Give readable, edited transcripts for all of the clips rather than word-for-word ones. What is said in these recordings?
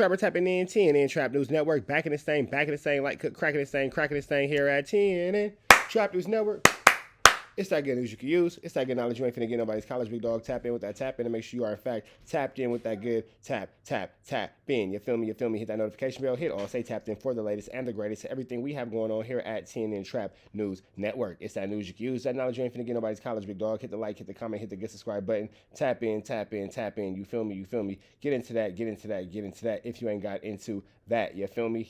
Trapper tapping in TNN Trap News Network, back in this thing, like cracking this thing here at TNN Trap News Network. It's that good news you can use. It's that good knowledge you ain't finna get nobody's college, big dog. Tap in with that tap in and make sure you are, in fact, tapped in with that good tap in. You feel me? Hit that notification bell. Hit all. Stay tapped in for the latest and the greatest. Everything we have going on here at TNN Trap News Network. It's that news you can use. That knowledge you ain't finna get nobody's college, big dog. Hit the like, hit the comment, hit the get subscribe button. Tap in. You feel me? Get into that. If you ain't got into that, you feel me?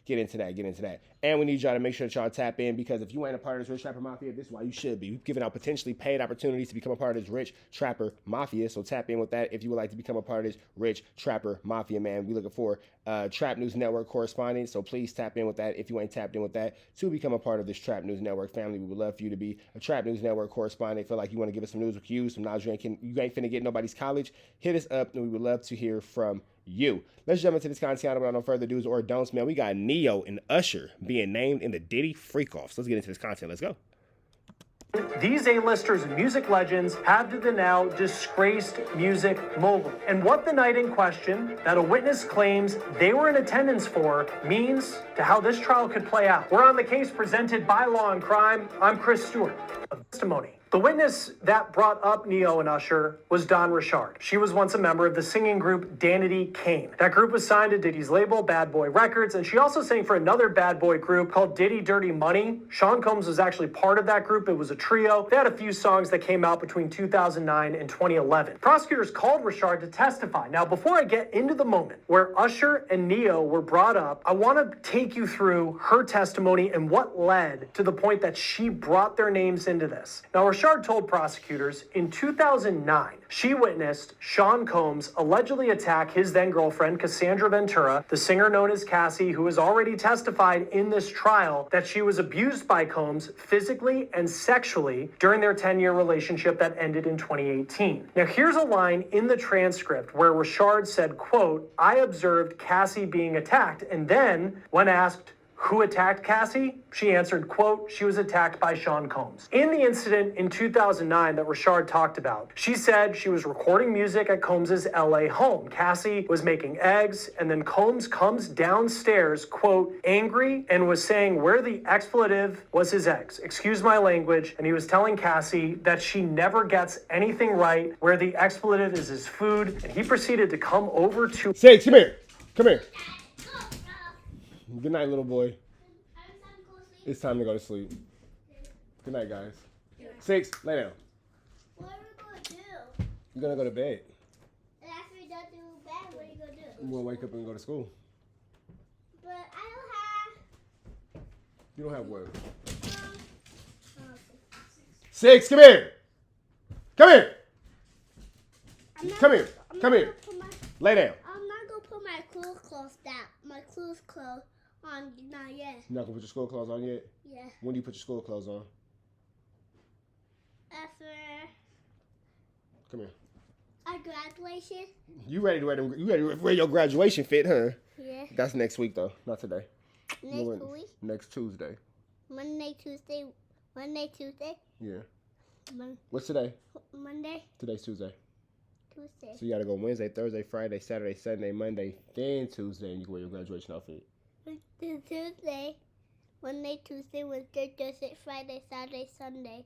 Get into that. And we need y'all to make sure that y'all tap in, because if you ain't a part of this Rich Trapper Mafia, this is why you should be. We've given out potentially paid opportunities to become a part of this Rich Trapper Mafia, so tap in with that if you would like to become a part of this Rich Trapper Mafia, man. We looking for Trap News Network correspondents, so please tap in with that if you ain't tapped in with that to become a part of this Trap News Network family. We would love for you to be a Trap News Network correspondent. Feel like you want to give us some news with you, some knowledge you ain't finna get nobody's college, hit us up and we would love to hear from you. Let's jump into this content without no further do's or don'ts, man. We got Neyo and Usher being named in the Diddy freak-offs. Let's get into this content. Let's go. These A-listers and music legends have to the now disgraced music mogul. And what the night in question that a witness claims they were in attendance for means to how this trial could play out. We're on the case presented by Law and Crime. I'm Chris Stewart of Testimony. The witness that brought up Neyo and Usher was Rashard. She was once a member of the singing group Danity Kane. That group was signed to Diddy's label, Bad Boy Records, and she also sang for another bad boy group called Diddy Dirty Money. Sean Combs was actually part of that group. It was a trio. They had a few songs that came out between 2009 and 2011. Prosecutors called Rashard to testify. Now, before I get into the moment where Usher and Neyo were brought up, I want to take you through her testimony and what led to the point that she brought their names into this. Now, Rashard told prosecutors in 2009, she witnessed Sean Combs allegedly attack his then-girlfriend, Cassandra Ventura, the singer known as Cassie, who has already testified in this trial that she was abused by Combs physically and sexually during their 10-year relationship that ended in 2018. Now, here's a line in the transcript where Rashard said, quote, "I observed Cassie being attacked," and then, when asked, "Who attacked Cassie?" she answered, quote, "She was attacked by Sean Combs." In the incident in 2009 that Rashard talked about, she said she was recording music at Combs' LA home. Cassie was making eggs, and then Combs comes downstairs, quote, angry, and was saying where the expletive was his eggs. Excuse my language. And he was telling Cassie that she never gets anything right, where the expletive is his food, and he proceeded to come over to... Six, come here. Good night, little boy. It's time to go to sleep. Good night, guys. Six, lay down. What are we going to do? You're going to go to bed. And after you're done doing bed, what are you going to do? I'm going to wake up and go to school. But I don't have... You don't have what? um, Six, come here. Come here. Lay down. I'm not going to put my school clothes down. My school clothes on, not yet. You're not going to put your school clothes on yet? Yeah. When do you put your school clothes on? After Come here. our graduation? You ready to wear your graduation fit, huh? Yeah. That's next week, though. Not today. Next week? Next Tuesday. Monday, Tuesday. Yeah. What's today? Monday, Today's Tuesday. Tuesday. So you got to go Wednesday, Thursday, Friday, Saturday, Sunday, Monday, then Tuesday, and you can wear your graduation outfit. Tuesday, Monday, Tuesday, Wednesday, Thursday, Friday, Saturday, Sunday,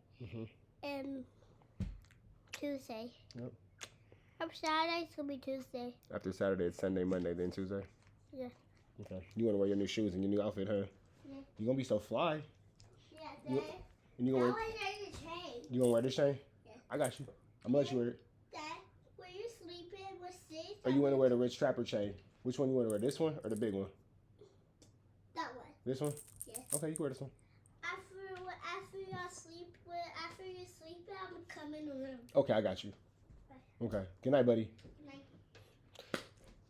and Tuesday. Yep. After Saturday, it's gonna be Tuesday. After Saturday, it's Sunday, Monday, then Tuesday. Yeah. Okay. You want to wear your new shoes and your new outfit, huh? Yeah. You're gonna be so fly. Yeah, Dad. And you gonna wear? the chain. You gonna wear this chain? Yeah. I got you. I'm gonna let you wear it. Dad, were you sleeping with Steve? Or you want to wear the Rich Trapper chain? Which one you want to wear? This one or the big one? That one. This one? Yeah. Okay, you can wear this one. After you sleep, I'm gonna come in the room. Okay, I got you. Okay. Good night, buddy. Good night.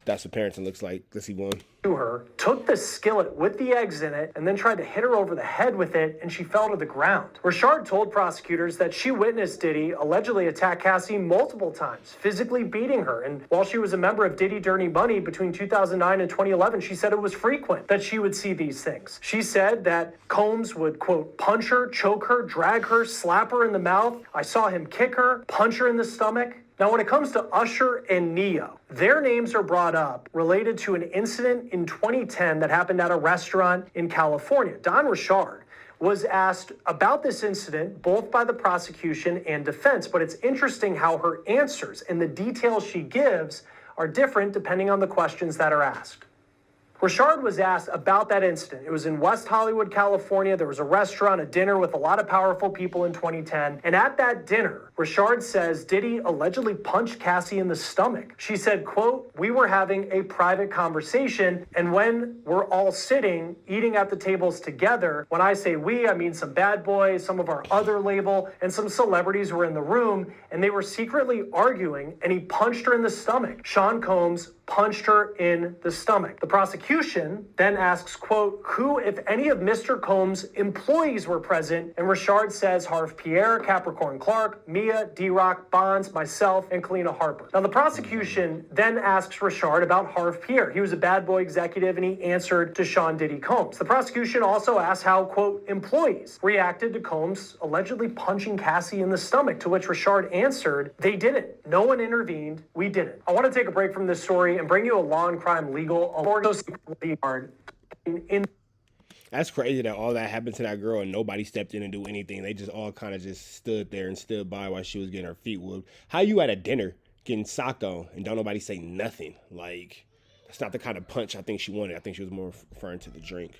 That's what parenting looks like. Let's see one. to her, took the skillet with the eggs in it, and then tried to hit her over the head with it, and she fell to the ground. Rashard told prosecutors that she witnessed Diddy allegedly attack Cassie multiple times, physically beating her. And while she was a member of Diddy Dirty Money between 2009 and 2011, she said it was frequent that she would see these things. She said that Combs would, quote, punch her, choke her, drag her, slap her in the mouth. I saw him kick her, punch her in the stomach. Now, when it comes to Usher and Neyo, their names are brought up related to an incident in 2010 that happened at a restaurant in California. Rashard was asked about this incident both by the prosecution and defense, but it's interesting how her answers and the details she gives are different depending on the questions that are asked. Rashard was asked about that incident. It was in West Hollywood, California. There was a restaurant, a dinner with a lot of powerful people in 2010. And at that dinner, Rashard says Diddy allegedly punched Cassie in the stomach. She said, quote, "We were having a private conversation, and when we're all sitting, eating at the tables together, when I say we, I mean some bad boys, some of our other label, and some celebrities were in the room, and they were secretly arguing, and he punched her in the stomach. Sean Combs punched her in the stomach." The prosecution then asks, quote, "Who, if any of Mr. Combs' employees were present?" And Rashard says Harv Pierre, Capricorn Clark, Mia, D-Rock, Bonds, myself, and Kalina Harper. Now, the prosecution then asks Rashard about Harv Pierre. He was a bad boy executive, and he answered to Sean Diddy Combs. The prosecution also asks how, quote, employees reacted to Combs allegedly punching Cassie in the stomach, to which Rashard answered, "They didn't. No one intervened. We didn't." I want to take a break from this story and bring you a law and crime legal That's crazy that all that happened to that girl and nobody stepped in and do anything. They just all kind of just stood there and stood by while she was getting her feet whooped. How you at a dinner getting socked on and don't nobody say nothing? Like, that's not the kind of punch I think she wanted. I think she was more referring to the drink.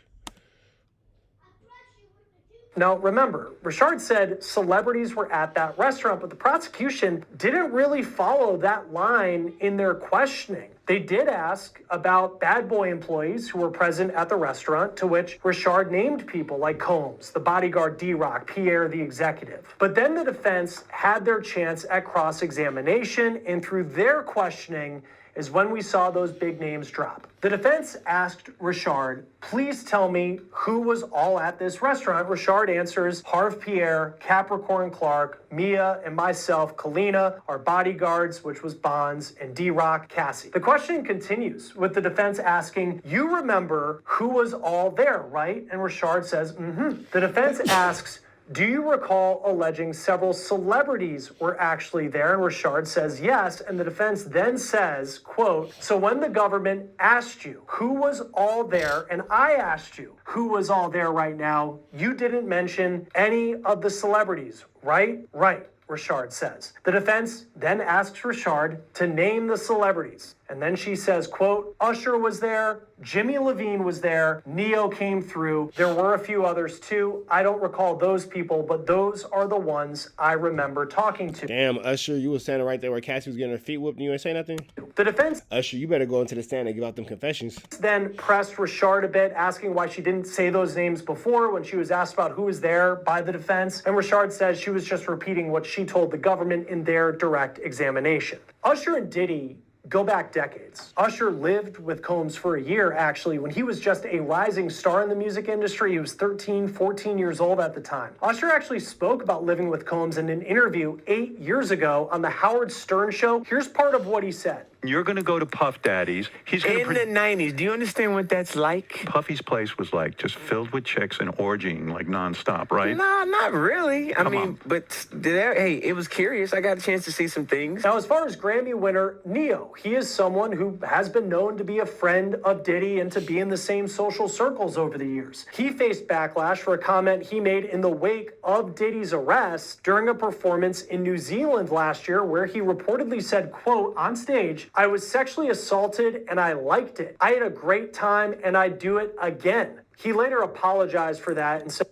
Now, remember, Rashard said celebrities were at that restaurant, but the prosecution didn't really follow that line in their questioning. They did ask about bad boy employees who were present at the restaurant, to which Rashard named people like Combs, the bodyguard D-Rock, Pierre, the executive. But then the defense had their chance at cross-examination, and through their questioning is when we saw those big names drop. The defense asked Rashard, "Please tell me who was all at this restaurant." Rashard answers, "Harv Pierre, Capricorn Clark, Mia, and myself, Kalina, our bodyguards," which was Bonds, and D-Rock, Cassie. The questioning continues with the defense asking, "You remember who was all there, right?" And Rashard says, "Mm-hmm." The defense asks, "Do you recall alleging several celebrities were actually there?" And Rashard says yes. And the defense then says, quote, "So when the government asked you who was all there, and I asked you who was all there right now, you didn't mention any of the celebrities, right?" "Right," Rashard says. The defense then asks Rashard to name the celebrities. And then she says, quote, "Usher was there, Jimmy Levine was there, Neyo came through. There were a few others too. I don't recall those people, but those are the ones I remember talking to." Damn, Usher, you was standing right there where Cassie was getting her feet whooped and you ain't say nothing? The defense Usher, you better go into the stand and give out them confessions. then pressed Rashard a bit, asking why she didn't say those names before when she was asked about who was there by the defense. And Rashard says she was just repeating what she told the government in their direct examination. Usher and Diddy go back decades. Usher lived with Combs for a year, actually, when he was just a rising star in the music industry. He was 13, 14 years old at the time. Usher actually spoke about living with Combs in an interview 8 years ago on the Howard Stern show. Here's part of what he said. You're going to go to Puff Daddy's. He's going In the 90s, do you understand what that's like? Puffy's place was like just filled with chicks and orgying like nonstop, right? No, not really. I Come mean, on. but hey, it was curious. I got a chance to see some things. Now, as far as Grammy winner Neyo, he is someone who has been known to be a friend of Diddy and to be in the same social circles over the years. He faced backlash for a comment he made in the wake of Diddy's arrest during a performance in New Zealand last year, where he reportedly said, quote, on stage, "I was sexually assaulted and I liked it. I had a great time and I'd do it again." He later apologized for that and said,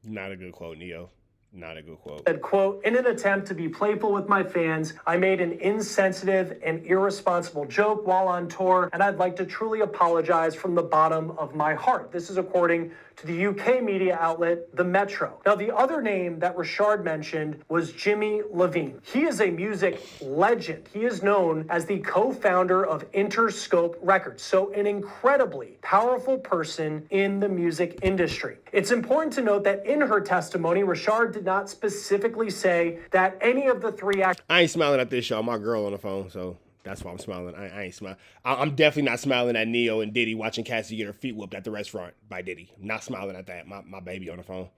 Not a good quote, Neyo. Not a good quote. Said, quote, "In an attempt to be playful with my fans, I made an insensitive and irresponsible joke while on tour, and I'd like to truly apologize from the bottom of my heart." This is according to the UK media outlet, The Metro. Now, the other name that Rashard mentioned was Jimmy Levine. He is a music legend. He is known as the co-founder of Interscope Records, so an incredibly powerful person in the music industry. It's important to note that in her testimony, Rashard did not specifically say that any of the three actors. I ain't smiling at this, y'all. My girl on the phone, so that's why I'm smiling. I ain't smiling. I'm definitely not smiling at Neyo and Diddy watching Cassie get her feet whooped at the restaurant by Diddy. I'm not smiling at that. My baby on the phone.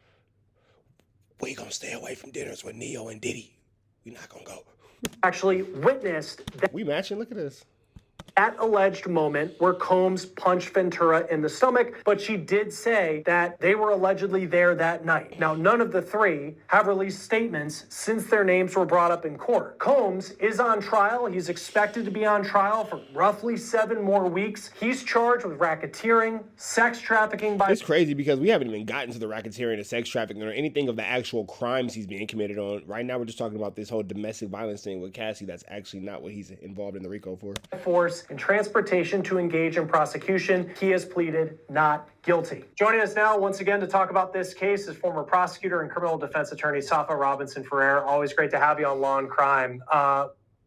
We gonna stay away from dinners with Neyo and Diddy. We not gonna go. actually witnessed We matching. Look at this. that alleged moment where Combs punched Ventura in the stomach, but she did say that they were allegedly there that night. Now, none of the three have released statements since their names were brought up in court. Combs is on trial. He's expected to be on trial for roughly 7 more weeks. He's charged with racketeering, sex trafficking by... It's crazy because we haven't even gotten to the racketeering, the sex trafficking, or anything of the actual crimes he's being committed on. Right now, we're just talking about this whole domestic violence thing with Cassie. That's actually not what he's involved in the RICO for. Force and transportation to engage in prosecution. He has pleaded not guilty. Joining us now, once again, to talk about this case is former prosecutor and criminal defense attorney Safa Robinson-Ferrer. Always great to have you on Law and Crime.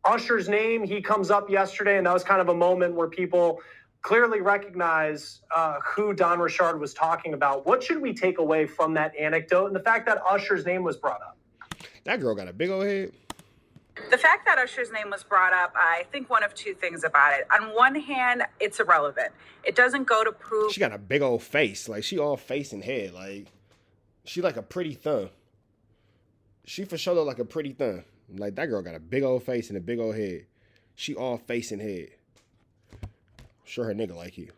Usher's name, he comes up yesterday, and that was kind of a moment where people clearly recognize who Don Rashard was talking about. What should we take away from that anecdote and the fact that Usher's name was brought up? That girl got a big old head. The fact that Usher's name was brought up, I think one of two things about it. On one hand, it's irrelevant. It doesn't go to prove... She got a big old face. Like, she all face and head. Like, she like a pretty thumb. She for sure look like a pretty thumb. Like, that girl got a big old face and a big old head. She all face and head. Sure her nigga like you.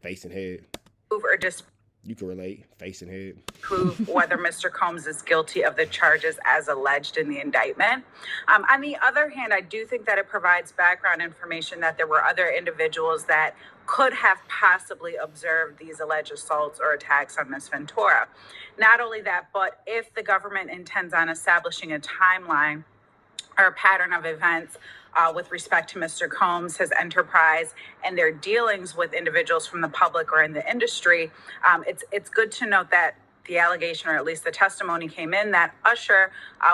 Face and head. Or disprove You can relate. Face and head. whether Mr. Combs is guilty of the charges as alleged in the indictment. On the other hand, I do think that it provides background information that there were other individuals that could have possibly observed these alleged assaults or attacks on Ms. Ventura. Not only that, but if the government intends on establishing a timeline or a pattern of events with respect to Mr. Combs, his enterprise, and their dealings with individuals from the public or in the industry, it's good to note that the allegation, or at least the testimony came in, that Usher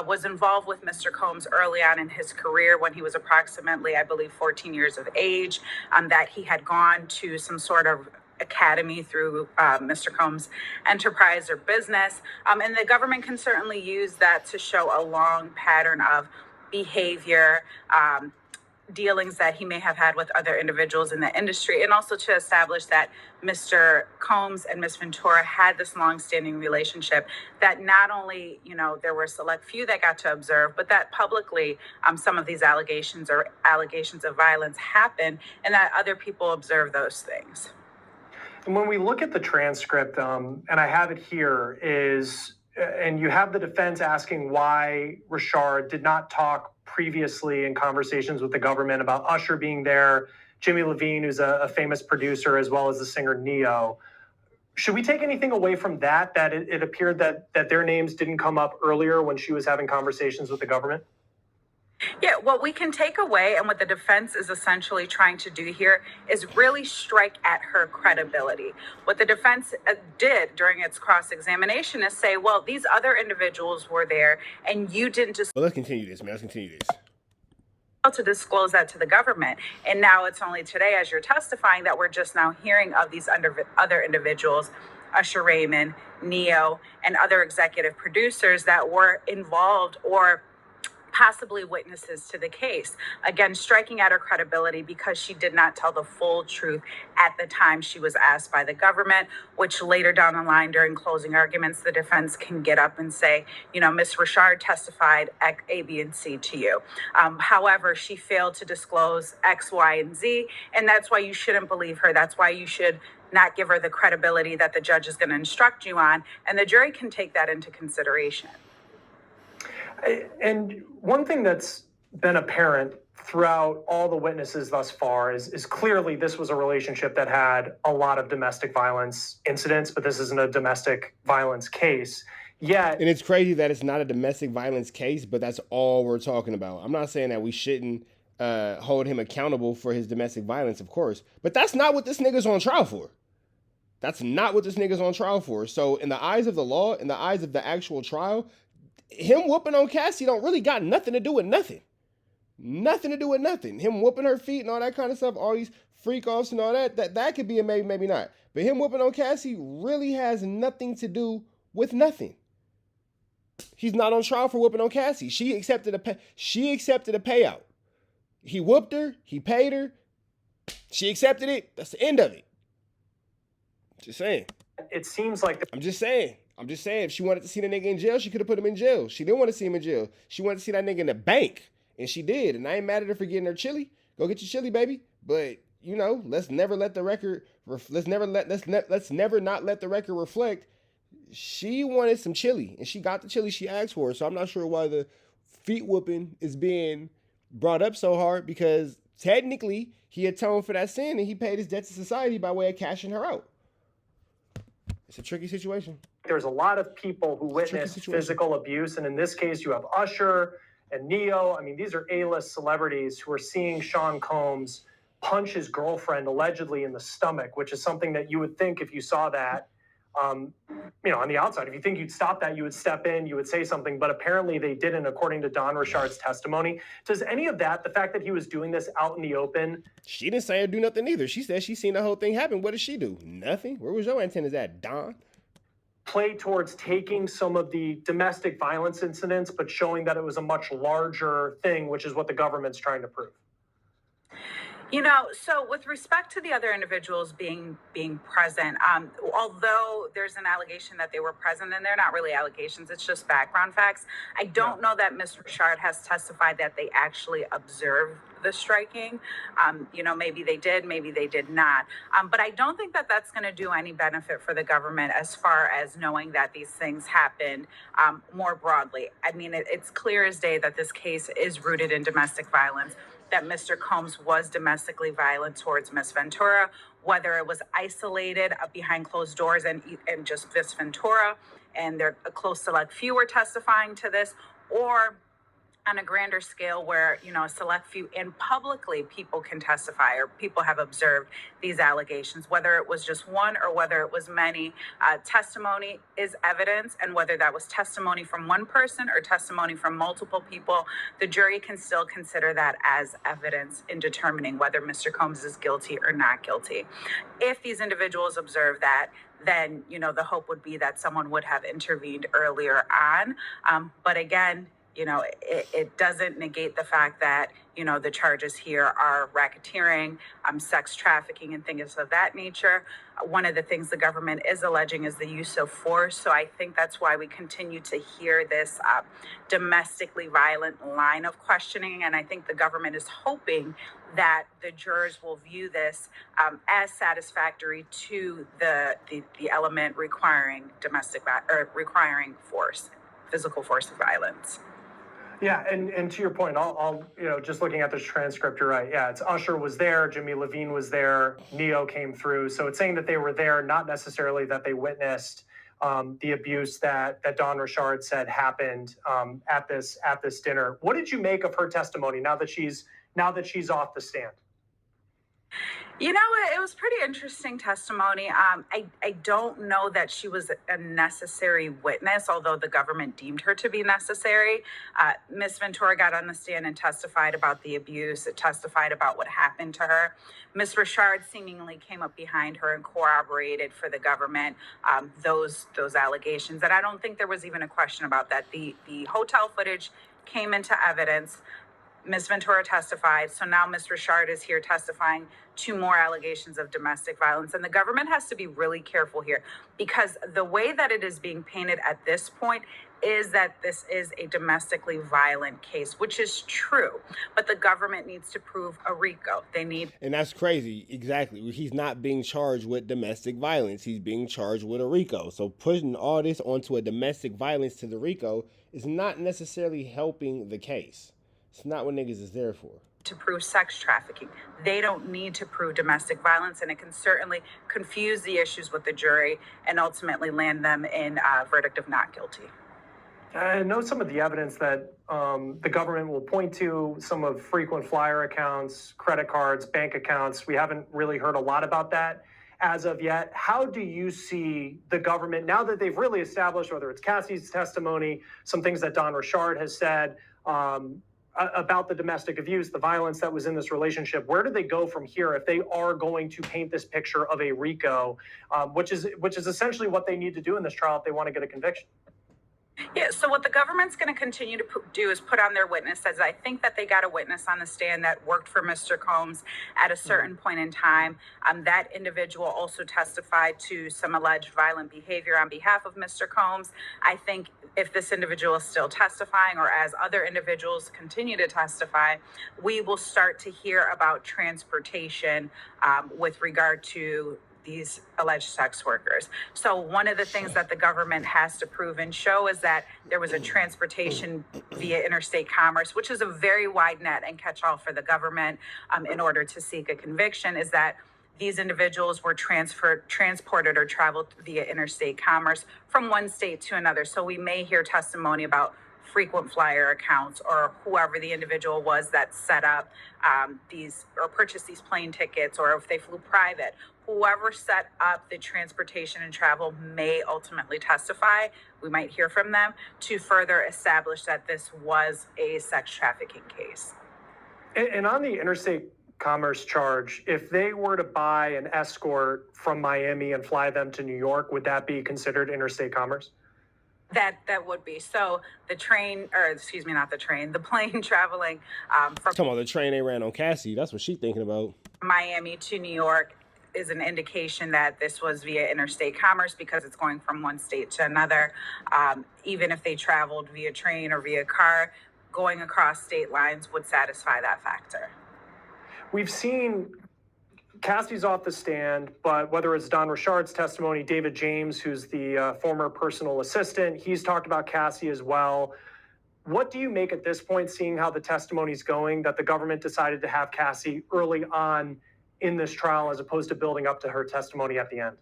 was involved with Mr. Combs early on in his career when he was approximately, I believe, 14 years of age, that he had gone to some sort of academy through Mr. Combs' enterprise or business. And the government can certainly use that to show a long pattern of behavior, dealings that he may have had with other individuals in the industry, and also to establish that Mr. Combs and Ms. Ventura had this long-standing relationship, that not only, there were a select few that got to observe, but that publicly some of these allegations or allegations of violence happened, and that other people observed those things. And when we look at the transcript, and I have it here, and you have the defense asking why Rashard did not talk previously in conversations with the government about Usher being there, Jimmy Levine, who's a famous producer, as well as the singer Neyo. Should we take anything away from that it appeared that their names didn't come up earlier when she was having conversations with the government? Yeah, what we can take away, and what the defense is essentially trying to do here, is really strike at her credibility. What the defense did during its cross-examination is say, well, these other individuals were there, and you didn't just... Well, let's continue this, man. Let's continue this. ...to disclose that to the government. And now it's only today, as you're testifying, that we're just now hearing of these other individuals, Usher Raymond, Neyo, and other executive producers that were involved or possibly witnesses to the case. Again, striking at her credibility because she did not tell the full truth at the time she was asked by the government, which later down the line during closing arguments, the defense can get up and say, Ms. Rashard testified A, B, and C to you. However, she failed to disclose X, Y, and Z, and that's why you shouldn't believe her. That's why you should not give her the credibility that the judge is going to instruct you on, and the jury can take that into consideration. And one thing that's been apparent throughout all the witnesses thus far is clearly this was a relationship that had a lot of domestic violence incidents, but this isn't a domestic violence case. Yet, and it's crazy that it's not a domestic violence case, but that's all we're talking about. I'm not saying that we shouldn't hold him accountable for his domestic violence, of course, but that's not what this nigga's on trial for. That's not what this nigga's on trial for. So in the eyes of the law, in the eyes of the actual trial, him whooping on Cassie don't really got nothing to do with nothing. Nothing to do with nothing. Him whooping her feet and all that kind of stuff, all these freak offs and all that could be a maybe, maybe not. But him whooping on Cassie really has nothing to do with nothing. He's not on trial for whooping on Cassie. She accepted a payout. He whooped her. He paid her. She accepted it. That's the end of it. Just saying. It seems like... I'm just saying. If she wanted to see the nigga in jail, she could have put him in jail. She didn't want to see him in jail. She wanted to see that nigga in the bank. And she did. And I ain't mad at her for getting her chili. Go get your chili, baby. But, you know, let's never not let the record reflect. She wanted some chili, and she got the chili she asked for. So I'm not sure why the feet whooping is being brought up so hard, because technically he atoned for that sin and he paid his debt to society by way of cashing her out. It's a tricky situation. There's a lot of people who witnessed physical abuse, and in this case, you have Usher and Neyo. I mean, these are A-list celebrities who are seeing Sean Combs punch his girlfriend allegedly in the stomach, which is something that you would think if you saw that, you know, on the outside, if you think you'd stop that, you would step in, you would say something, but apparently they didn't, according to Don Rashard's testimony. Does any of that, the fact that he was doing this out in the open? She didn't say her do nothing either. She said she seen the whole thing happen. What did she do? Nothing. Where was your antennas at, Don? Play towards taking some of the domestic violence incidents, but showing that it was a much larger thing, which is what the government's trying to prove. You know, so with respect to the other individuals being present, although there's an allegation that they were present, and they're not really allegations, it's just background facts, I don't know that Ms. Rashard has testified that they actually observed the striking. You know, maybe they did, maybe they did not. But I don't think that that's going to do any benefit for the government as far as knowing that these things happened more broadly. I mean, it's clear as day that this case is rooted in domestic violence, that Mr. Combs was domestically violent towards Ms. Ventura, whether it was isolated behind closed doors and just Ms. Ventura, and a close select few were testifying to this, or on a grander scale where, you know, a select few and publicly people can testify or people have observed these allegations, whether it was just one or whether it was many. Testimony is evidence, and whether that was testimony from one person or testimony from multiple people, the jury can still consider that as evidence in determining whether Mr. Combs is guilty or not guilty. If these individuals observe that, then, you know, the hope would be that someone would have intervened earlier on. But again, you know, it doesn't negate the fact that, you know, the charges here are racketeering, sex trafficking, and things of that nature. One of the things the government is alleging is the use of force. So I think that's why we continue to hear this domestically violent line of questioning. And I think the government is hoping that the jurors will view this as satisfactory to the element requiring requiring force, physical force of violence. Yeah, and to your point, I'll you know, just looking at this transcript, you're right. Yeah, it's Usher was there, Jimmy Levine was there, Neyo came through. So it's saying that they were there, not necessarily that they witnessed the abuse that Don Rashard said happened at this dinner. What did you make of her testimony now that she's off the stand? You know, it was pretty interesting testimony. I don't know that she was a necessary witness, although the government deemed her to be necessary. Ms. Ventura got on the stand and testified about the abuse. It testified about what happened to her. Ms. Rashard seemingly came up behind her and corroborated for the government those allegations. And I don't think there was even a question about that. The hotel footage came into evidence. Ms. Ventura testified, so now Ms. Rashard is here testifying to more allegations of domestic violence. And the government has to be really careful here, because the way that it is being painted at this point is that this is a domestically violent case, which is true. But the government needs to prove a RICO. And that's crazy. Exactly. He's not being charged with domestic violence. He's being charged with a RICO. So putting all this onto a domestic violence to the RICO is not necessarily helping the case. It's not what niggas is there for. To prove sex trafficking. They don't need to prove domestic violence, and it can certainly confuse the issues with the jury and ultimately land them in a verdict of not guilty. I know some of the evidence that the government will point to, some of frequent flyer accounts, credit cards, bank accounts. We haven't really heard a lot about that as of yet. How do you see the government, now that they've really established, whether it's Cassie's testimony, some things that Don Rashard has said, about the domestic abuse, the violence that was in this relationship, where do they go from here if they are going to paint this picture of a RICO, which is essentially what they need to do in this trial if they want to get a conviction? Yeah, so what the government's going to continue to do is put on their witnesses. I think that they got a witness on the stand that worked for Mr. Combs at a certain point in time. That individual also testified to some alleged violent behavior on behalf of Mr. Combs. I think if this individual is still testifying, or as other individuals continue to testify, we will start to hear about transportation with regard to these alleged sex workers. So one of the things that the government has to prove and show is that there was a transportation via interstate commerce, which is a very wide net and catch-all for the government in order to seek a conviction, is that these individuals were transported or traveled via interstate commerce from one state to another. So we may hear testimony about frequent flyer accounts, or whoever the individual was that set up these or purchased these plane tickets, or if they flew private. Whoever set up the transportation and travel may ultimately testify. We might hear from them to further establish that this was a sex trafficking case. And on the interstate commerce charge, if they were to buy an escort from Miami and fly them to New York, would that be considered interstate commerce? That would be. So the train, or excuse me, not the train, the plane traveling from Talking about the train they ran on Cassie. That's what she's thinking about. Miami to New York is an indication that this was via interstate commerce, because it's going from one state to another. Even if they traveled via train or via car, going across state lines would satisfy that factor. We've seen Cassie's off the stand, but whether it's Don Rashard's testimony, David James, who's the former personal assistant, he's talked about Cassie as well. What do you make at this point, seeing how the testimony's going, that the government decided to have Cassie early on in this trial as opposed to building up to her testimony at the end?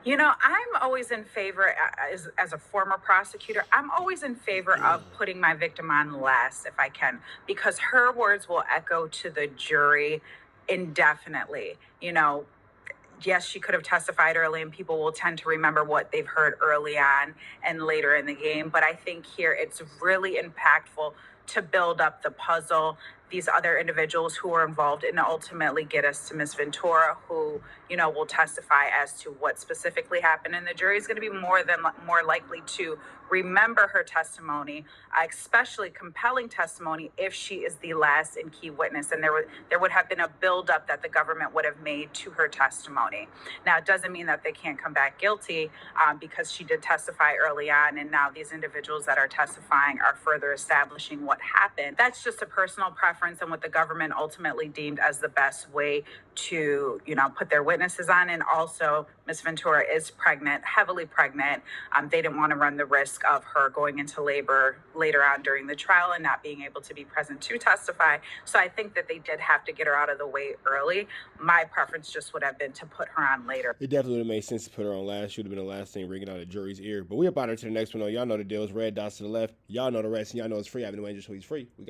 You know, I'm always in favor, as a former prosecutor, I'm always in favor of putting my victim on last if I can, because her words will echo to the jury indefinitely. You know, yes, she could have testified early and people will tend to remember what they've heard early on and later in the game. But I think here it's really impactful to build up the puzzle, these other individuals who are involved, and ultimately get us to Ms. Ventura, who, you know, will testify as to what specifically happened. And the jury is going to be more likely to remember her testimony, especially compelling testimony, if she is the last and key witness. And there would have been a buildup that the government would have made to her testimony. Now, it doesn't mean that they can't come back guilty, because she did testify early on, and now these individuals that are testifying are further establishing what happened. That's just a personal preference and what the government ultimately deemed as the best way to, you know, put their witnesses on. And also, Ms. Ventura is pregnant, heavily pregnant. They didn't want to run the risk of her going into labor later on during the trial and not being able to be present to testify. So I think that they did have to get her out of the way early. My preference just would have been to put her on later. It definitely would have made sense to put her on last. She would have been the last thing ringing out of the jury's ear. But we about her to the next one. Y'all know the deal. It's red dots to the left. Y'all know the rest, and y'all know it's free. I've been waiting just so he's free. We got